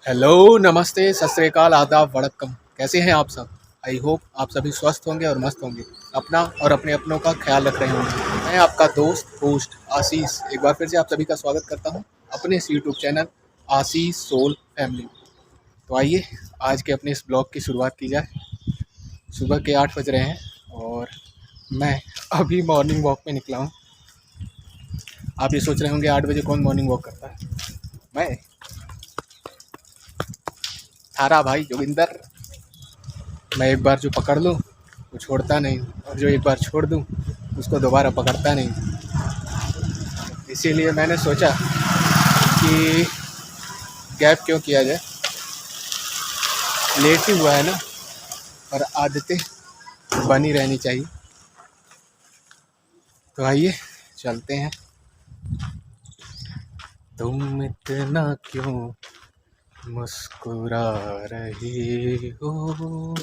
Hello, नमस्ते, सत श्री अकाल, आदाब, वड़क्कम। कैसे हैं आप सब? आई होप आप सभी स्वस्थ होंगे और मस्त होंगे। अपना और अपने अपनों का ख्याल रख रहे होंगे। मैं आपका दोस्त होस्ट आशीष एक बार फिर से आप सभी का स्वागत करता हूं अपने इस यूट्यूब चैनल आशीष सोल फैमिली। तो आइए आज के अपने इस ब्लॉग की शुरुआत की जाए। सुबह के 8 बज रहे हैं और मैं अभी मॉर्निंग वॉक पे निकला हूँ। आप ये सोच रहे होंगे 8 बजे कौन मॉर्निंग वॉक करता है? मैं, थारा भाई जोगिंदर। मैं एक बार जो पकड़ लूँ वो छोड़ता नहीं, और जो एक बार छोड़ दूँ उसको दोबारा पकड़ता नहीं। इसीलिए मैंने सोचा कि गैप क्यों किया जाए। लेट ही हुआ है ना, और आदतें बनी रहनी चाहिए। तो आइए चलते हैं। तुम इतना क्यों मुस्कुरा रही हो,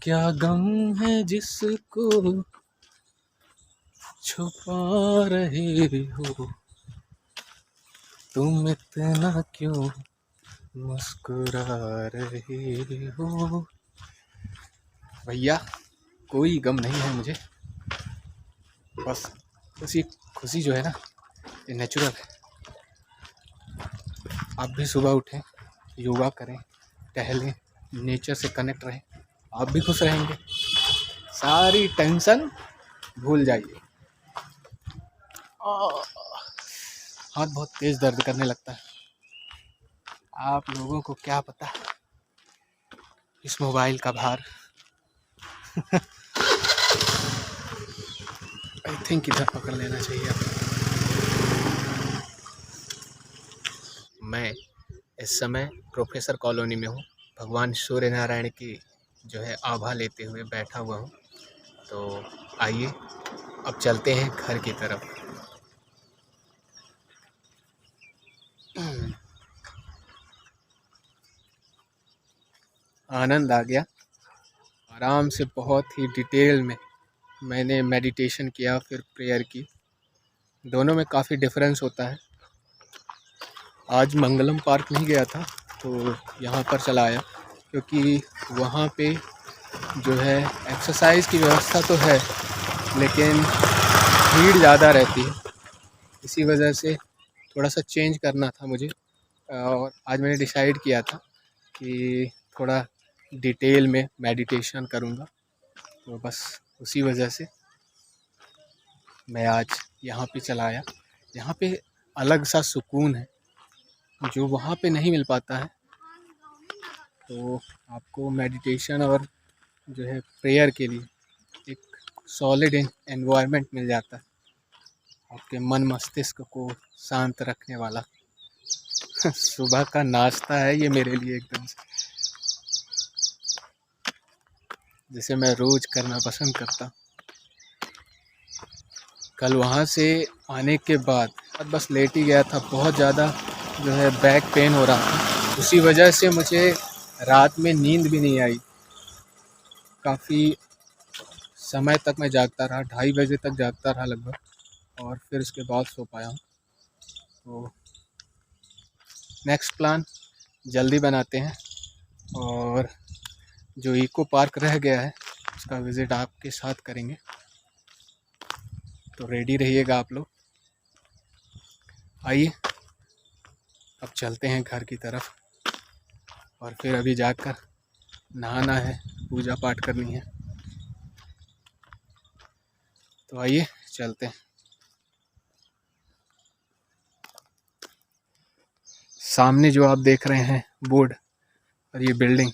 क्या गम है जिसको छुपा रहे हो, तुम इतना क्यों मुस्कुरा रहे हो। भैया कोई गम नहीं है मुझे, बस खुशी खुशी जो है ना ये नेचुरल है। आप भी सुबह उठें, योगा करें, टहलें, नेचर से कनेक्ट रहें, आप भी खुश रहेंगे। सारी टेंशन भूल जाइए। हाथ बहुत तेज दर्द करने लगता है। आप लोगों को क्या पता इस मोबाइल का भार। आई थिंक इधर पकड़ लेना चाहिए आपको। मैं इस समय प्रोफेसर कॉलोनी में हूँ। भगवान सूर्य नारायण की जो है आभा लेते हुए बैठा हुआ हूँ। तो आइए अब चलते हैं घर की तरफ। आनंद आ गया। आराम से बहुत ही डिटेल में मैंने मेडिटेशन किया, फिर प्रेयर की। दोनों में काफ़ी डिफरेंस होता है। आज मंगलम पार्क नहीं गया था तो यहाँ पर चला आया, क्योंकि वहाँ पे जो है एक्सरसाइज की व्यवस्था तो है लेकिन भीड़ ज़्यादा रहती है। इसी वजह से थोड़ा सा चेंज करना था मुझे, और आज मैंने डिसाइड किया था कि थोड़ा डिटेल में मेडिटेशन करूँगा। तो बस उसी वजह से मैं आज यहाँ पे चला आया। यहाँ पे अलग सा सुकून है जो वहाँ पे नहीं मिल पाता है। तो आपको मेडिटेशन और जो है प्रेयर के लिए एक सॉलिड एनवायरनमेंट मिल जाता है, आपके मन मस्तिष्क को शांत रखने वाला। सुबह का नाश्ता है ये मेरे लिए एकदम से, जिसे मैं रोज़ करना पसंद करता। कल वहाँ से आने के बाद बस लेट ही गया था। बहुत ज़्यादा जो है बैक पेन हो रहा था, उसी वजह से मुझे रात में नींद भी नहीं आई। काफ़ी समय तक मैं जागता रहा, 2:30 बजे तक जागता रहा लगभग, और फिर उसके बाद सो पाया हूँ। तो नेक्स्ट प्लान जल्दी बनाते हैं, और जो इको पार्क रह गया है उसका विज़िट आपके साथ करेंगे। तो रेडी रहिएगा आप लोग। आइए अब चलते हैं घर की तरफ, और फिर अभी जाकर नहाना है, पूजा पाठ करनी है। तो आइए चलते हैं। सामने जो आप देख रहे हैं बोर्ड और ये बिल्डिंग,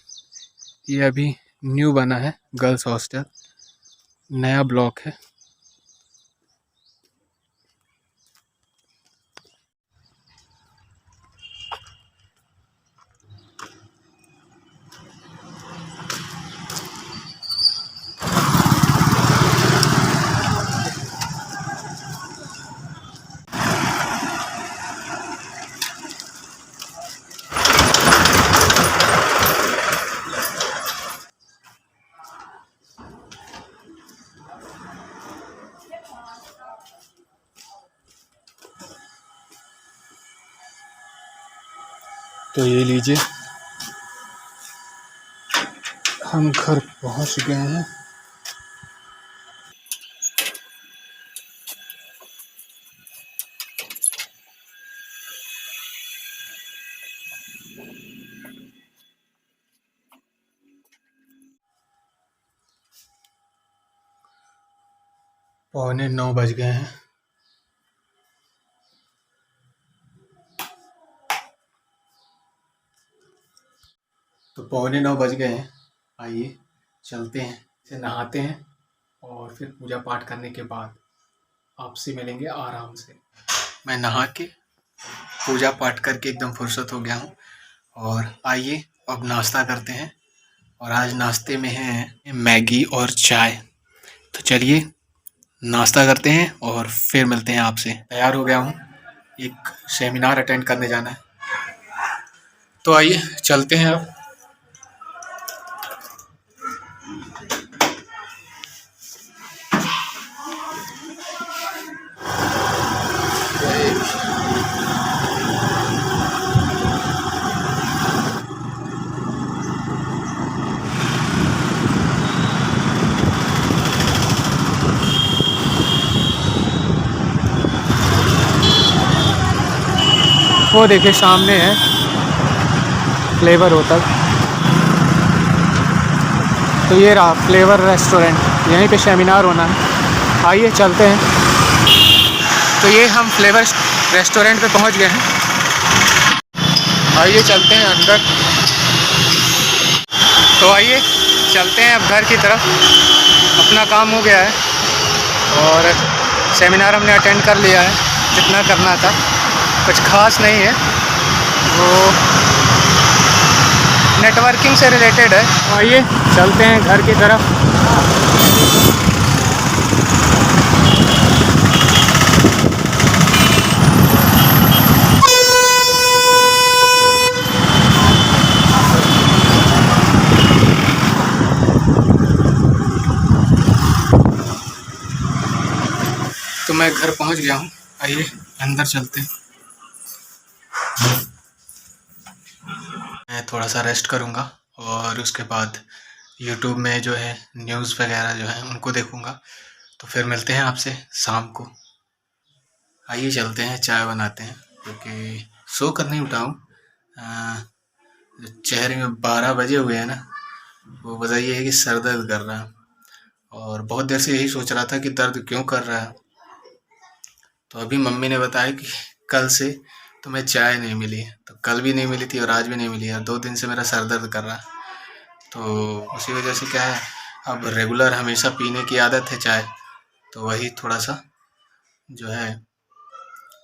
ये अभी न्यू बना है, गर्ल्स हॉस्टल, नया ब्लॉक है। तो ये लीजिए, हम घर पहुंच गए हैं। पौने 9 बज गए हैं। तो पौने 9 बज गए हैं। आइए चलते हैं, से नहाते हैं और फिर पूजा पाठ करने के बाद आपसे मिलेंगे आराम से। मैं नहा के पूजा पाठ करके एकदम फुर्सत हो गया हूँ और आइए अब नाश्ता करते हैं। और आज नाश्ते में है मैगी और चाय। तो चलिए नाश्ता करते हैं और फिर मिलते हैं आपसे। तैयार हो गया हूँ, एक सेमिनार अटेंड करने जाना है। तो आइए चलते हैं अब। वो देखिए सामने है फ्लेवर होटल। तो ये रहा फ्लेवर रेस्टोरेंट, यहीं पे सेमिनार होना है। आइए चलते हैं। तो ये हम फ्लेवर रेस्टोरेंट पे पहुंच गए हैं। आइए चलते हैं अंदर। तो आइए चलते हैं अब घर की तरफ। अपना काम हो गया है और सेमिनार हमने अटेंड कर लिया है जितना करना था। कुछ खास नहीं है, वो नेटवर्किंग से रिलेटेड है। तो आइए चलते हैं घर की तरफ। तो मैं घर पहुंच गया हूं। आइए अंदर चलते हैं। मैं थोड़ा सा रेस्ट करूंगा और उसके बाद यूट्यूब में जो है न्यूज़ वगैरह जो है उनको देखूंगा। तो फिर मिलते हैं आपसे शाम को। आइए चलते हैं, चाय बनाते हैं क्योंकि सो कर नहीं उठा हूँ। चेहरे में 12 बजे हुए हैं ना, वो वजह ये है कि सर दर्द कर रहा है और बहुत देर से यही सोच रहा था कि दर्द क्यों कर रहा है। तो अभी मम्मी ने बताया कि कल से तुम्हें चाय नहीं मिली है। तो कल भी नहीं मिली थी और आज भी नहीं मिली है। 2 दिन से मेरा सर दर्द कर रहा है। तो उसी वजह से क्या है, अब रेगुलर हमेशा पीने की आदत है चाय, तो वही थोड़ा सा जो है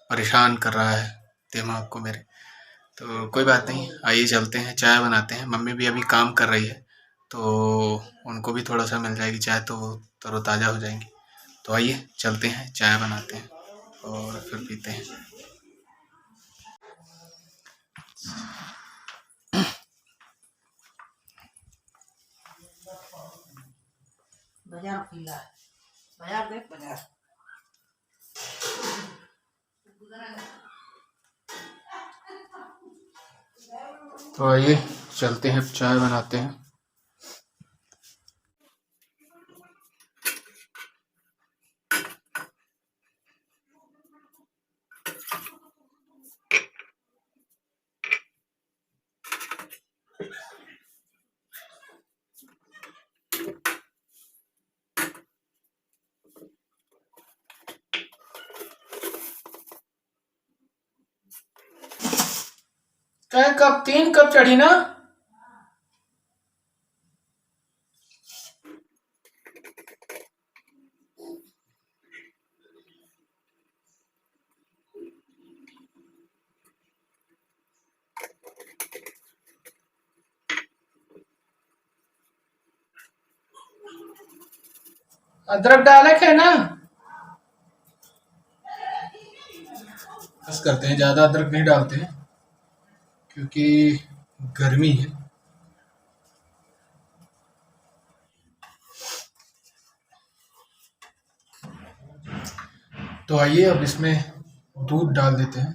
परेशान कर रहा है दिमाग को मेरे। तो कोई बात नहीं, आइए चलते हैं, चाय बनाते हैं। मम्मी भी अभी काम कर रही है तो उनको भी थोड़ा सा मिल जाएगी चाय, तो वो तरोताज़ा हो जाएंगी। तो आइए चलते हैं, चाय बनाते हैं और फिर पीते हैं। बाजार खुला है, बाजार देख बाजार। तो आइए चलते हैं, चाय बनाते हैं। चाय कप 3 कप चढ़ी ना। अदरक डाले है ना। बस करते हैं, ज़्यादा अदरक नहीं डालते हैं क्योंकि गर्मी है। तो आइए अब इसमें दूध डाल देते हैं।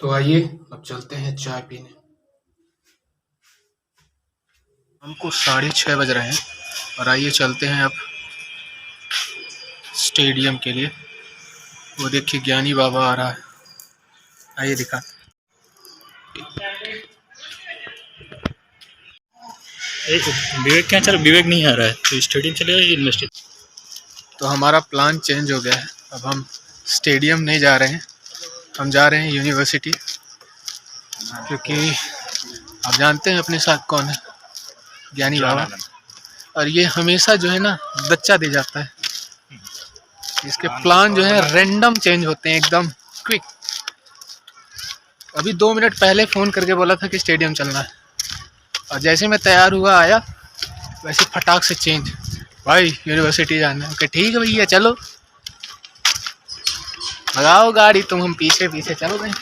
तो आइए अब चलते हैं चाय पीने। हमको 6:30 बज रहे हैं और आइए चलते हैं अब स्टेडियम के लिए। वो देखिए ज्ञानी बाबा आ रहा है, आइए दिखा। विवेक क्या चल, विवेक नहीं आ रहा है तो स्टेडियम चलेगा यूनिवर्सिटी। तो हमारा प्लान चेंज हो गया है, अब हम स्टेडियम नहीं जा रहे हैं, हम जा रहे हैं यूनिवर्सिटी, क्योंकि आप जानते हैं अपने साथ कौन है, ज्ञानी बाबा। और ये हमेशा जो है ना बच्चा दे जाता है, इसके प्लान जो है रैंडम चेंज होते हैं एकदम क्विक। अभी 2 मिनट पहले फ़ोन करके बोला था कि स्टेडियम चलना है, और जैसे मैं तैयार हुआ आया वैसे फटाक से चेंज, भाई यूनिवर्सिटी जाना है। ठीक है भैया चलो, लगाओ गाड़ी तुम, हम पीछे पीछे चल रहे हैं।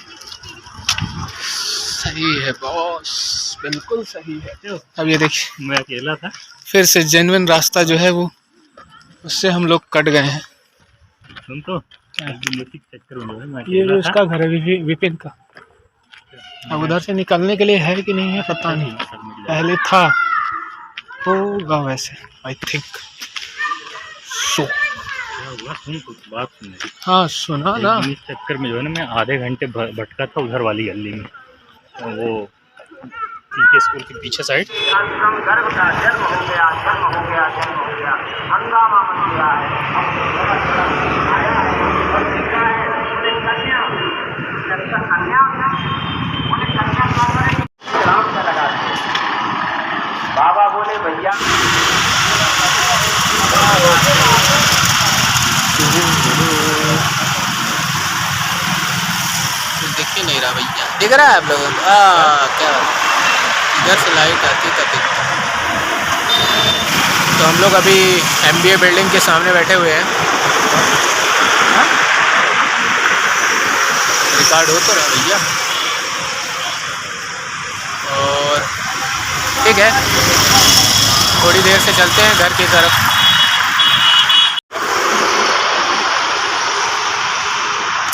सही है बॉस, बिल्कुल सही है। अब ये देखिए मैं अकेला था, फिर से जेन्युइन रास्ता जो है वो उससे हम लोग कट गए हैं। सुन तो चक्कर में ये उसका घर है विपिन का। अब उधर से निकलने के लिए है कि नहीं है पता नहीं, पहले था होगा वैसे आई थिंक सो। बात सुन, हाँ सुना ना। इस चक्कर में जो है ना मैं आधे घंटे भटका था उधर वाली गली में, तो वो के स्कूल के पीछे साइड। बाबा बोले भैया दिख ही नहीं रहा भैया, दिख रहा है आप लोगों को? क्या इधर से लाइट आती तब दिखता। तो हम लोग अभी MBA बिल्डिंग के सामने बैठे हुए हैं। रिकॉर्ड हो तो रहा भैया, और ठीक है थोड़ी देर से चलते हैं घर की तरफ।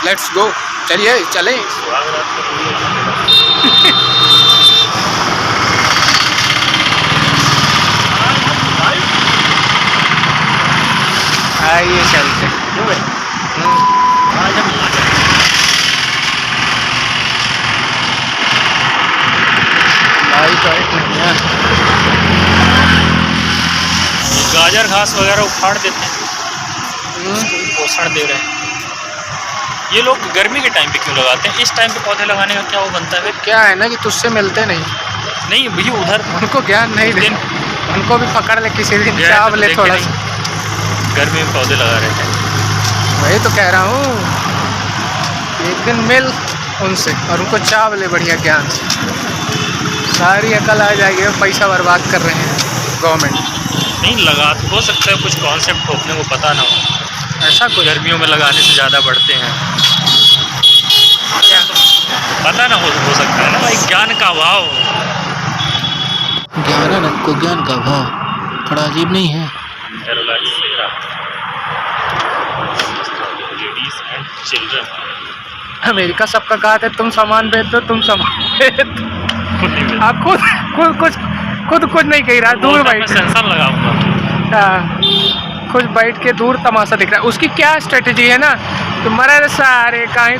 लेट्स गो, चलिए चलें। आइए चलते। गाजर घास वगैरह उखाड़ देते हैं, पोषण दे रहे हैं। ये लोग गर्मी के टाइम पे क्यों लगाते हैं? इस टाइम पे पौधे लगाने का क्या वो बनता है? क्या है ना कि तुझसे मिलते नहीं भैया उधर उनको ज्ञान नहीं दे, उनको भी पकड़ ले किसी दिन, चाव ले थोड़ा सा। गर्मी में पौधे लगा रहे हैं, वही तो कह रहा हूँ, एक दिन मिल उनसे और उनको चाव ले बढ़िया ज्ञान से, सारी अकल आ जाएगी। पैसा बर्बाद कर रहे हैं गवर्नमेंट। नहीं लगा तो हो सकता है कुछ कॉन्सेप्ट अपने को पता ना हो, ऐसा कुछ गर्मियों में लगाने से ज़्यादा बढ़ते हैं, क्या पता ना हो सकता है ना भाई। ज्ञान का भाव, ज्ञानानंद को ज्ञान का भाव थोड़ा अजीब नहीं है? लेडीज एंड चिल्ड्रन, अमेरिका सबका कहा था तुम सामान भेज दो, तुम सामान भेज दो। आप खुद कुछ नहीं कह रहा, दूर बैठ सेंसर लगाऊंगा, खुद बैठ के दूर तमाशा दिख रहा है। उसकी क्या स्ट्रेटजी है ना, तुम्हारे सारे कहीं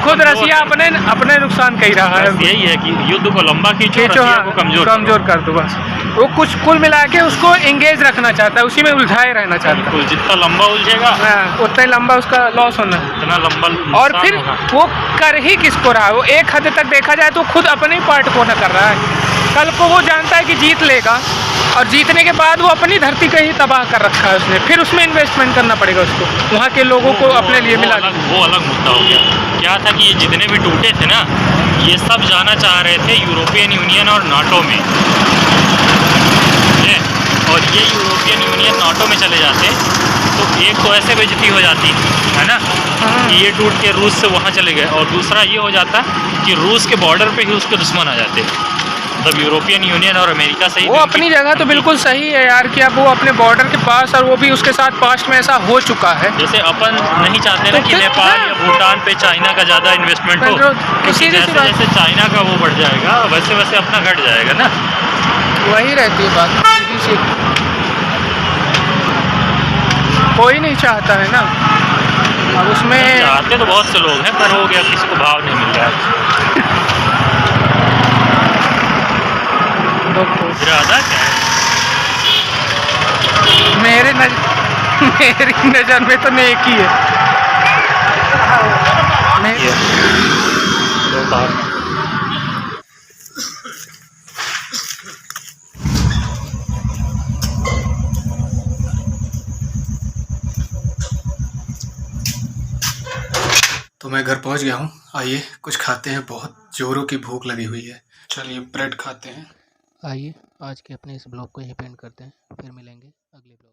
खुद रसिया अपने नुकसान कह रहा है। यही है कि युद्ध को लंबा खींचो, रसिया को कमजोर कर दो बस। वो कुछ कुल मिला के उसको एंगेज रखना चाहता है, उसी में उलझाए रहना चाहता है। जितना लंबा उलझेगा उतना ही लंबा उसका लॉस होना, उतना लंबा। और फिर वो कर ही किसको रहा है? वो एक हद तक देखा जाए तो खुद अपने पार्ट को न कर रहा है। कल को वो जानता है कि जीत लेगा, और जीतने के बाद वो अपनी धरती का ही तबाह कर रखा है उसने, फिर उसमें इन्वेस्टमेंट करना पड़ेगा उसको, वहाँ के लोगों को अपने लिए मिला। वो अलग मुद्दा हो गया। क्या था कि ये जितने भी टूटे थे ना, ये सब जाना चाह रहे थे यूरोपियन यूनियन और नाटो में, और ये यूरोपियन यूनियन नाटो में चले जाते तो एक तो ऐसे बेइज्जती हो जाती है ना कि ये टूट के रूस से वहाँ चले गए, और दूसरा ये हो जाता कि रूस के बॉर्डर पे ही उसके दुश्मन आ जाते। मतलब यूरोपियन यूनियन और अमेरिका से ही वो अपनी जगह तो बिल्कुल सही है यार कि अब वो अपने बॉर्डर के पास, और वो भी उसके साथ पास्ट में ऐसा हो चुका है। जैसे अपन नहीं चाहते ना तो कि फिर नेपाल हाँ। या भूटान पे चाइना का ज़्यादा इन्वेस्टमेंट हो, तो क्योंकि सीधी सी जैसे बात, जैसे चाइना का वो बढ़ जाएगा वैसे वैसे अपना घट जाएगा ना। वही रहती है बात, सीधी सी। कोई नहीं चाहता है ना अब उसमें। चाहते तो बहुत से लोग हैं, पर हो गया किसी को भाव नहीं मिल रहा। इरादा क्या है? मेरी नज़र में तो नेक ही है। दोपहर में तो मैं घर पहुंच गया हूँ। आइए कुछ खाते हैं, बहुत जोरों की भूख लगी हुई है। चलिए ब्रेड खाते हैं। आइए आज के अपने इस ब्लॉग को यहीं पे एंड करते हैं, फिर मिलेंगे अगले ब्लॉग।